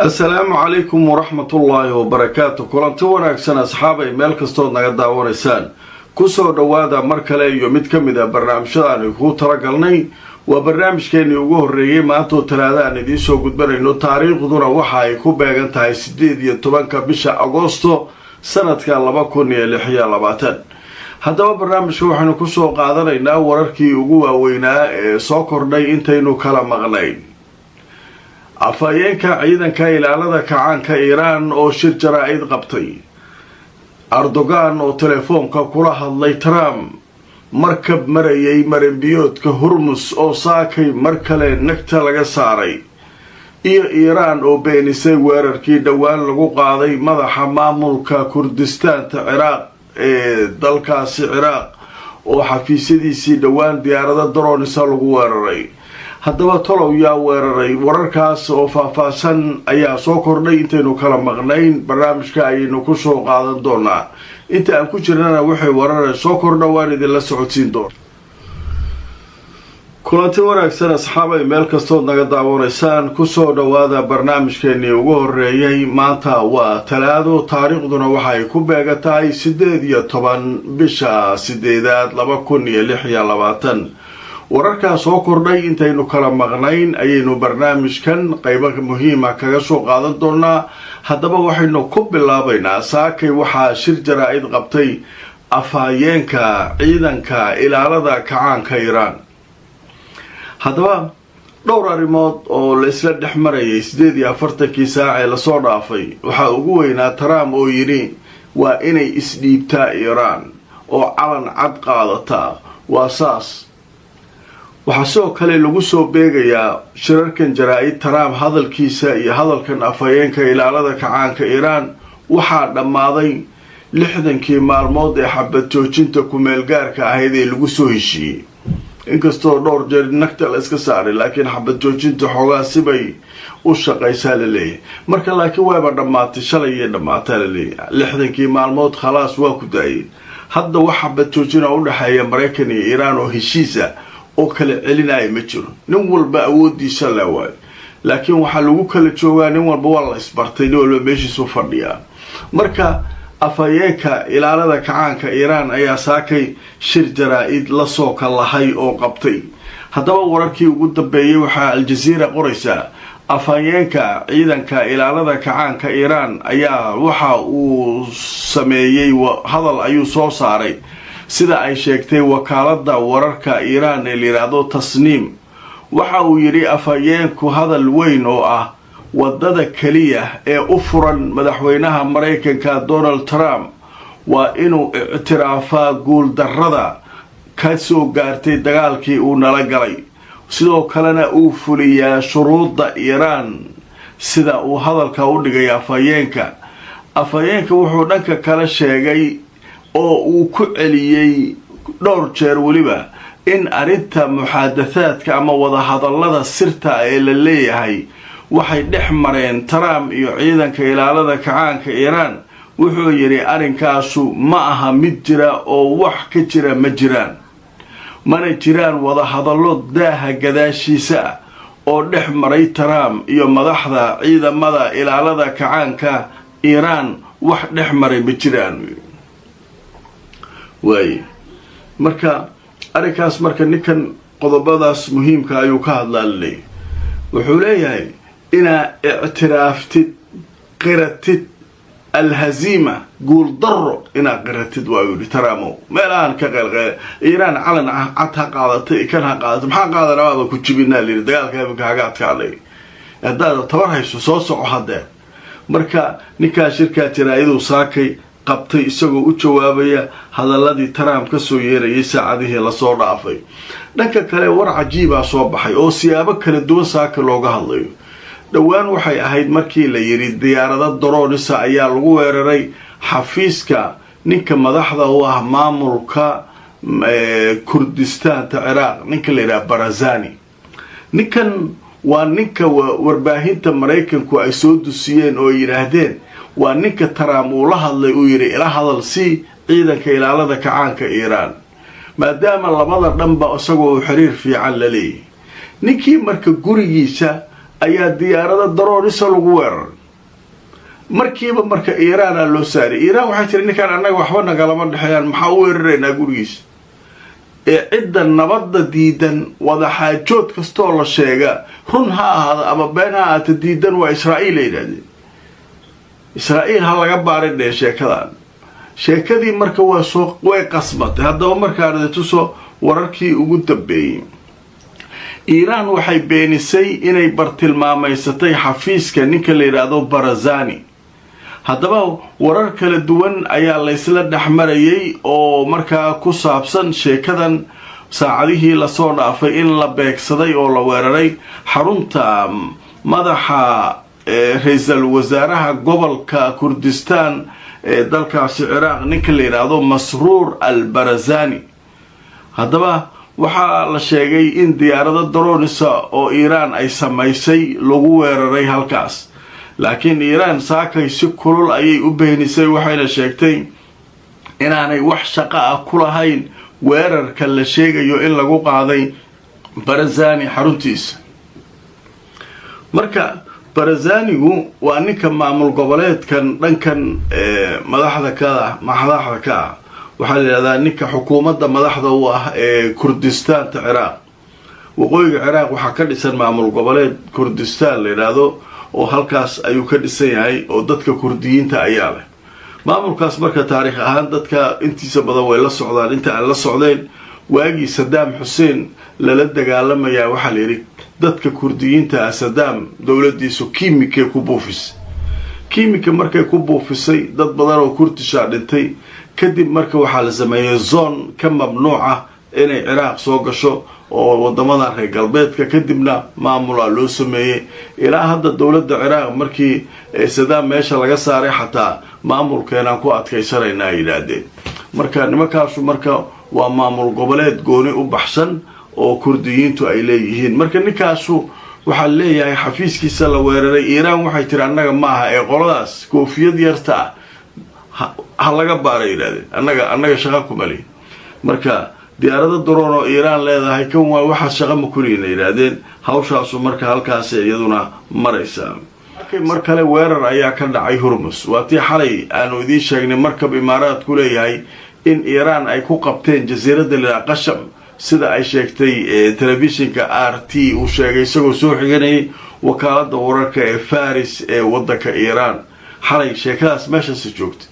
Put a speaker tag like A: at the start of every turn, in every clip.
A: السلام عليكم ورحمة الله وبركاته. كلانتي wanaagsan asxaabay meel kastood naga daawanaysaan ku soo dhawaada mar kale iyo mid kamid ah barnaamijyada ku talagalnay waa barnaamijkeeni ugu horeeyay maanta oo talaada aan idin soo gudbanayno taariikhduna waxa ay ku beegan tahay 18 bisha Agoosto sanadka 2026. haddaba barnaamijka waxaanu ku soo qaadanaynaa wararkii ugu waaweynaa ee soo kordhay intaynu kala maqnayn. afayeenka ciidanka ilaalada kacaanka Iran oo shir jaraa'id qabtay. Erdogan oo telefoonka kula hadlay Trump. markab marayay marinbiyoodka Hormuz oo saakay mar kale nagta laga saaray. iyo Iran oo beenisay weerarkii dhawaan lagu qaaday madaxa maamulka Kurdistaanta Ciraaq ee dalkaasi Ciraaq oo xafiisyadiisii dhawaan diyaarada droonisa lagu weeraray. haddaba tolow yaa weeraray wararkaas oo faahfaahsan ayaa soo kordhay intaynu kala maqnayn barnaamijka ayaynu ku soo qaadan doonaa. inta aan ku jirnana waxay warar soo kordha waan idin la socodsiin doonaa. kulanti wanaagsan asxaabay meel kastood naga daawanaysaan ku soo dhawaada barnaamijkeennii ugu horeeyay. maanta waa talaado taariikhduna waxay ku beegatahay 18 bisha 8 2026. wararkaa soo kordhay intaynu kala maqnayn ayaynu barnaamijkan qaybo muhiima kaga soo qaadan doonaa. haddaba waxaynu ku bilaabaynaa saakay waxaa shir jaraa'id qabtay afhayeenka ciidanka ilaalada kacaanka Iran. haddaba dhowr arrimood oo la isla dhex marayay 48 saac ee lasoo dhaafay waxaa ugu weynaa Trump oo yidhi waa inay isdhiibtaa Iran oo calan cad qaadataa. waa saas waxaa sidoo kale lagu soo beegayaa shirarkan jaraa'id Trump hadalkiisa iyo hadalkan afhayeenka ilaalada kacaanka Iran waxaa dhammaaday 60 maalmood ee xabad joojinta kumeel gaarka ahayd ee lagu soo heshiiyey. inkastoo dhowr jeer nagta la iska saaray laakiin xabad joojinta xoogaa sibay u shaqaysaa la leeyahay. marka laakiin wayba dhammaatay shalay iyo dhammaataa la leeyahay 60 maalmood khalaas waa ku daayeen. hadda wax xabad joojina u dhaxeeya Mareykan iyo Iran oo heshiisa oo kala celinaya ma jiro. nin walba awoodiisa la waayo laakiin waxaa lagu kala joogaa nin walba waa la isbartay nin walba meeshiisu fadhiyaa. marka afhayeenka ilaalada kacaanka Iran ayaa saakay shir jaraa'id la soo kalahay oo qabtay. haddaba wararkii ugu dambeeyay waxaa Al Jazeera qoraysaa afhayeenka ciidanka ilaalada kacaanka Iran ayaa waxa uu sameeyay hadal ayuu soo saaray sida ay sheegtay wakaalada wararka Iran ee liiraado Tasniim. waxa uu yiri afhayeenku hadal weyn oo ah wadada kaliya ee u furan madaxweynaha Mareykanka Donald Trump waa inuu ictiraafaa guul darrada ka soo gaartay dagaalkii uu nala galay sidoo kalena uu fuliyaa shuruudda Iran sida uu hadalka u dhigay afhayeenka. wuxuu dhanka kala sheegay oo uu ku celiyay dhowr jeer waliba in arinta muxaadathadka ama wada hadallada sirta ee la leeyahay waxay dhex mareen Trump iyo ciidanka ilaalada kacaanka Iran. wuxuu yiri arinkaasu ma aha mid jira oo wax ka jira ma jiraan. mana jiraan wada hadallo daaha gadaashiisa oo dhex maray Trump iyo madaxda ciidamada ilaalada kacaanka Iran. wax dhex maray ma jiraan. marka arrinkaas marka ninkan qodobadaas muhiimka ayuu ka hadlaalay. wuxuu leeyahay inaa ictiraaftid qiratid alhazima guul darro inaa qiratid waa yidhi Trump. meelahan ka qeylqeyle Iran calan cad ha qaadatay kan ha qaadatay maxaa qaadanaa ku jibinaa liir dagaalka kaaga adkaaday haddaad tabar hayso soo soco haddee. marka ninkaa shirkaa jaraa'iduu saakay qabtay isagoo u jawaabaya hadaladii Trump ka soo yeerayay saacadihii la soo dhaafay. dhanka kale war cajiiba soo baxay oo siyaabo kala duwan saaka looga hadlayo. dhawaan waxay ahayd markii la yiri diyaarada droonisa ayaa lagu weeraray xafiiska ninka madaxda u ah maamulka Kurdistaanta Ciraaq ninka la yiraahdo Barzani. ninkan waa ninka warbaahinta Mareykanku ay soo dusiyeen oo yiraahdeen waa ninka Trump uu la hadlay uu yiri ila hadal si ciidanka ilaalada kacaanka Iran maadaama labada dhanba isagoo xiriir fiican la leeyahay. ninkii marka gurigiisa ayaa diyaarada daroonisa lagu weeraray markiiba marka iiraana loo saaray iiraan waxay tiri ninkaan annaga waxba nagalama dhexeeyaan maxaa u weeraraynaa gurigiisa ee cidda nabadda diidan wadaxaajood kastoo la sheega run ha ahaada ama been ha ahaata diidan waa israa'iil ay yidhaahdeen israa'iil ha laga baarin dhee sheekadii marka way qasmatay haddaba markaan tuso wararkii ugu dambeeyey iiraan waxay beenisay inay bartilmaamaysatay xafiiska ninka la yidhaahdo barazani haddaba warar kala duwan ayaa laysla dhexmarayay oo markaa ku saabsan sheekadan saacadihii lasoo dhaafay in la beegsaday oo la weeraray xarunta madaxa ra-iisul wasaaraha gobolka kurdistaan ee dalkaasi ciraaq ninka la yidhaahdo masruur al barazani haddaba waxaa la sheegay in diyaarado daroonisa oo iiraan ay samaysay lagu weeraray halkaas laakiin iiraan saakay si kulul ayay u beenisay waxayna sheegtay inaanay wax shaqo ah ku lahayn weerarka la sheegayo in lagu qaaday barazani xaruntiisa marka barazanigu waa ninka maamul goboleedkan dhankan madaxda ka ah waxaa la yidhahdaa ninka xukuumadda madaxda u ah ee kurdistaanta ciraaq waqooyiga ciraaq waxaa ka dhisan maamul goboleed kurdistaan la yidhaahdo oo halkaas ayuu ka dhisan yahay oo dadka kurdiyiinta ayaa leh maamulkaas marka taariikh ahaan dadka intiisa badan way la socdaan inta aan la socdeen waagii sadaam xuseen lala dagaalamayaa waxaa layidhi dadka kurdiyiinta ah sadaam dowladiisu kiimikay ku buufisay kiimika markay ku buufisay dad badan oo kurdishaa dhintay kadib marka waxaa la sameeyey zone ka mamnuuca inay ciraaq soo gasho oo wadamadan reer galbeedka kadibna maamula loo sameeyey ilaa hadda dowladda ciraaq markii sadaam meesha laga saaray xataa maamulkeenaan ku adkaysanaynaa ay yidhaahdeen marka nimankaasu marka waa maamul goboleed gooni u baxsan oo kurdiyiintu ay leeyihiin marka ninkaasu waxaa leeyahay xafiiskiisa la weeraray iiraan waxay tiri annaga maaha ee qoladaas koofiyad yarta ah ha laga baara yidhahdeen annaga shaqa kuma lihin marka diyaarada daroon oo iiraan leedahay kan waa waxaa shaqa ma kuliina yidhaahdeen hawshaasu marka halkaas iyaduna maraysaa mar kale weerar ayaa ka dhacay hormus waa tii xalay aanu idiin sheegnay markab imaaraadku leeyahay in iiraan ay ku qabteen jasiiradda lilaa qasham sida ay sheegtay telefishinka RT uu sheegay isagoo soo xiganayay wakaalada wararka ee faris ee wadanka iiraan xalay sheekadaas meeshaasi joogtay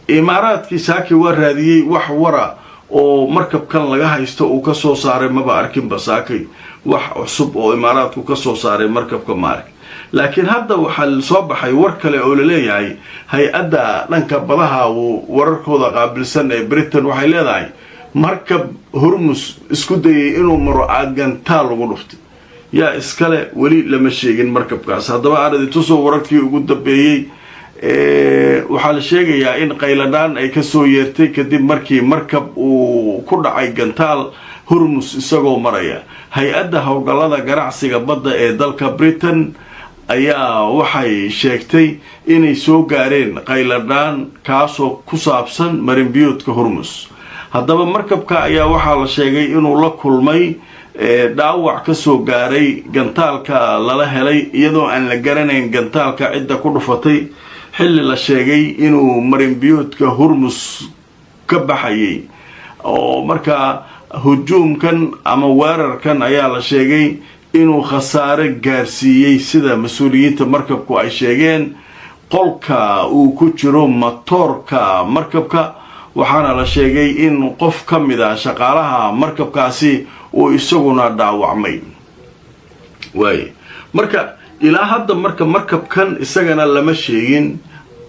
A: imaaraadkii saaki waa raadiyey wax wara oo markabkan laga haysto uu ka soo saaray maba arkinba saakay wax cusub oo imaaraadku ka soo saaray markabka maark laakiin hadda waxaa soo baxay war kale oo laleeyahay hay-adda dhanka badaha wararkooda qaabilsan ee Britain waxay leedahay markab hormus isku dayay inuu maro gantaal lagu dhuftay yaa iskale weli lama sheegin markabkaas haddaba aanadi tusoo wararkii ugu dambeeyey waxaa la sheegayaa in qayladhaan ay kasoo yeertay kadib markii markab uu ku dhacay gantaal hormus isagoo maraya hay-adda howlgallada ganacsiga badda ee dalka Britain ayaa waxay sheegtay inay soo gaareen qayladhaan kaasoo ku saabsan marinbiyoodka hormus haddaba markabka ayaa waxaa la sheegay inuu la kulmay dhaawac ka soo gaaray gantaalka lala helay iyadoo aan la garanayn gantaalka cidda ku dhufatay xilli la sheegay inuu marinbiyoodka hormus ka baxayay oo markaa hujuumkan ama weerarkan ayaa la sheegay inuu khasaare gaarsiiyey sida mas-uuliyiinta markabku ay sheegeen qolka uu ku jiro matoorka markabka waxaana la sheegay in qof ka mid ah shaqaalaha markabkaasi uu isaguna dhaawacmay marka ilaa hadda markabkan isagana lama sheegin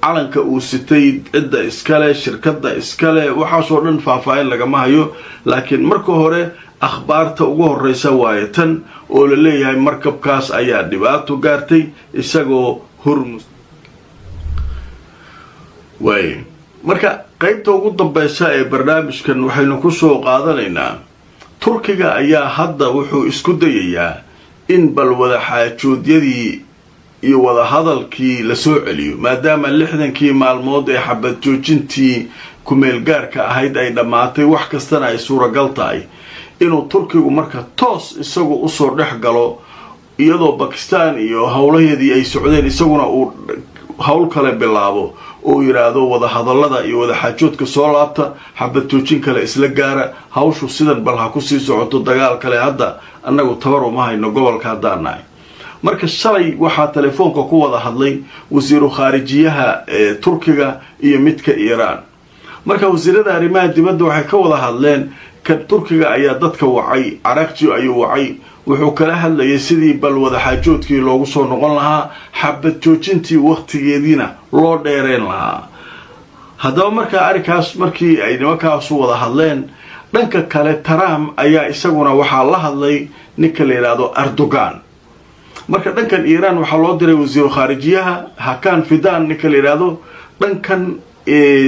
A: calanka uu sitay cidda iskale shirkadda iskale waxaasoo dhan faahfaahin lagama hayo laakiin marka hore akhbaarta ugu horreysa waaye tan oo la leeyahay markabkaas ayaa dhibaato gaartay isagoo hormus marka qaybta ugu dambaysa ee barnaamijkan waxaynu ku soo qaadanaynaa turkiga ayaa hadda wuxuu isku dayayaa in bal wadaxaajoodyadii iyo wadahadalkii la soo celiyo maadaama 60kii maalmood ee xabad joojintii kumeelgaarka ahayd ay dhammaatay wax kastana ay suuragal tahay inuu turkigu marka toos isagu usoo dhex galo iyadoo Pakistan iyo hawlaheedii ay socdeen isaguna uu hawl kale bilaabo oo yiraahdo wada hadallada iyo wada xaajoodka soo laabta xabad joojin kale isla gaara hawshu sidan bal ha ku sii socoto dagaal kale hadda annagu tabar uma hayno gobolka haddaanahay marka shalay waxaa telefoonka ku wada hadlay wasiiru khaarijiyaha Turkiga iyo midka Iiraan marka wasiirada arrimaha dibadda waxay ka wada hadleen kan Turkiga ayaa dadka wacay Araqji ayuu wacay wuxuu kala hadlayay sidii bal wada xaajoodkii loogu soo noqon lahaa xabad joojintii waqtigeediina loo dheereen lahaa haddaba marka arrinkaas markii ay nimankaas wada hadleen dhanka kale Trump ayaa isaguna waxaa la hadlay ninka la yiraahdo Erdogan marka dhankan Iiraan waxaa loo diray wasiir khaarijiyaha Hakan Fidan ninka la yiraahdo dhankan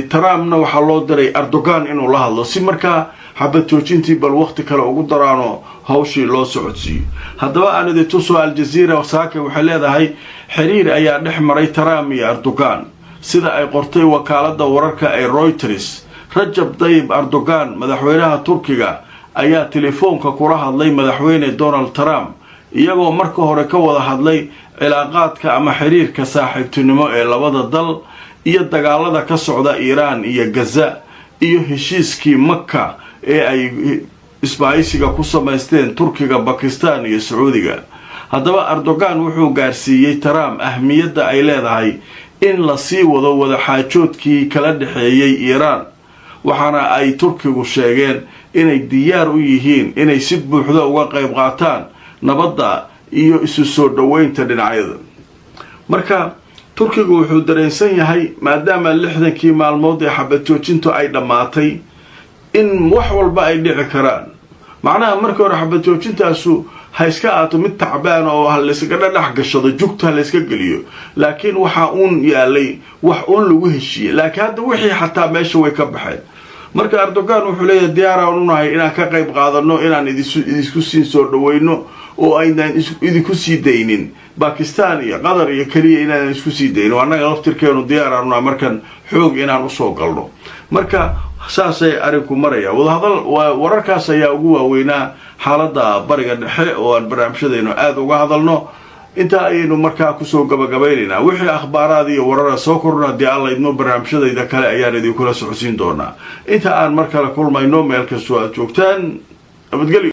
A: Trumpna waxaa loo diray Erdogan inuu la hadlo si markaa xabad joojintii bal waqti kale ugu daraano hawshii loo socodsiiyo haddaba aan idin tuso Al Jazeera saaka waxay leedahay xiriir ayaa dhex maray Trump iyo Erdogan sida ay qortay wakaaladda wararka ee Reuters Rajab Tayyip Erdogan madaxweynaha Turkiga ayaa telefoonka kula hadlay madaxweyne Donald Trump iyagoo marka hore ka wada hadlay cilaaqaadka ama xiriirka saaxiibtinimo ee labada dal iyo dagaalada ka socda Iiraan iyo Gaza iyo heshiiskii Makka ee ay isbaaysiga ku samaysteen Turkiga Pakistan iyo Sacuudiga haddaba Erdogan wuxuu gaarsiiyay Trump ahmiyadda ay leedahay in la sii wado wada xaajoodkii kala dhaxeeyay Iiraan waxaana ay Turkigu sheegeen inay diyaar u yihiin inay si buuxda uga qayb qaataan nabadda iyo isu soo dhaweynta dhinacyada marka Turkigu wuxuu dareensan yahay maadaama 60kii maalmood ee xabad joojintu ay dhamaatay in wax walba ay dhici karaan macnaha markii hore xabad joojintaasu ha iska aato mid tacbaan oo hal la iska dhax gashado jugta la iska geliyo laakiin waxa uun yaalay wax uun lagu heshiiyay laakiin hadda wixii xataa meesha way ka baxeen marka Erdogan wuxuu leeyahay diyaar u nahay inaan ka qayb qaadano inaan idinku sii soo dhaweyno oo aynaan idinku sii deynin Pakistan iyo Qatar iyo kaliya inaan isku sii deyno anaga laftirkeenu diyaar u nahay markan xoog inaan u soo galno marka saasay arinku maraya wada hadal wararkaas ayaa ugu waaweynaa xaaladda bariga dhexe oo aan barnaamijyadeenu aad uga hadalno inta ayaynu markaa kusoo gabagabaynaynaa wixii akhbaaraad iyo warar soo kordhana haddii alla idmo barnaamijyadayda kale ayaan idinkula socodsiin doonaa inta aan mar kale kulmayno meel kastoo aad joogtaan nabadgelyo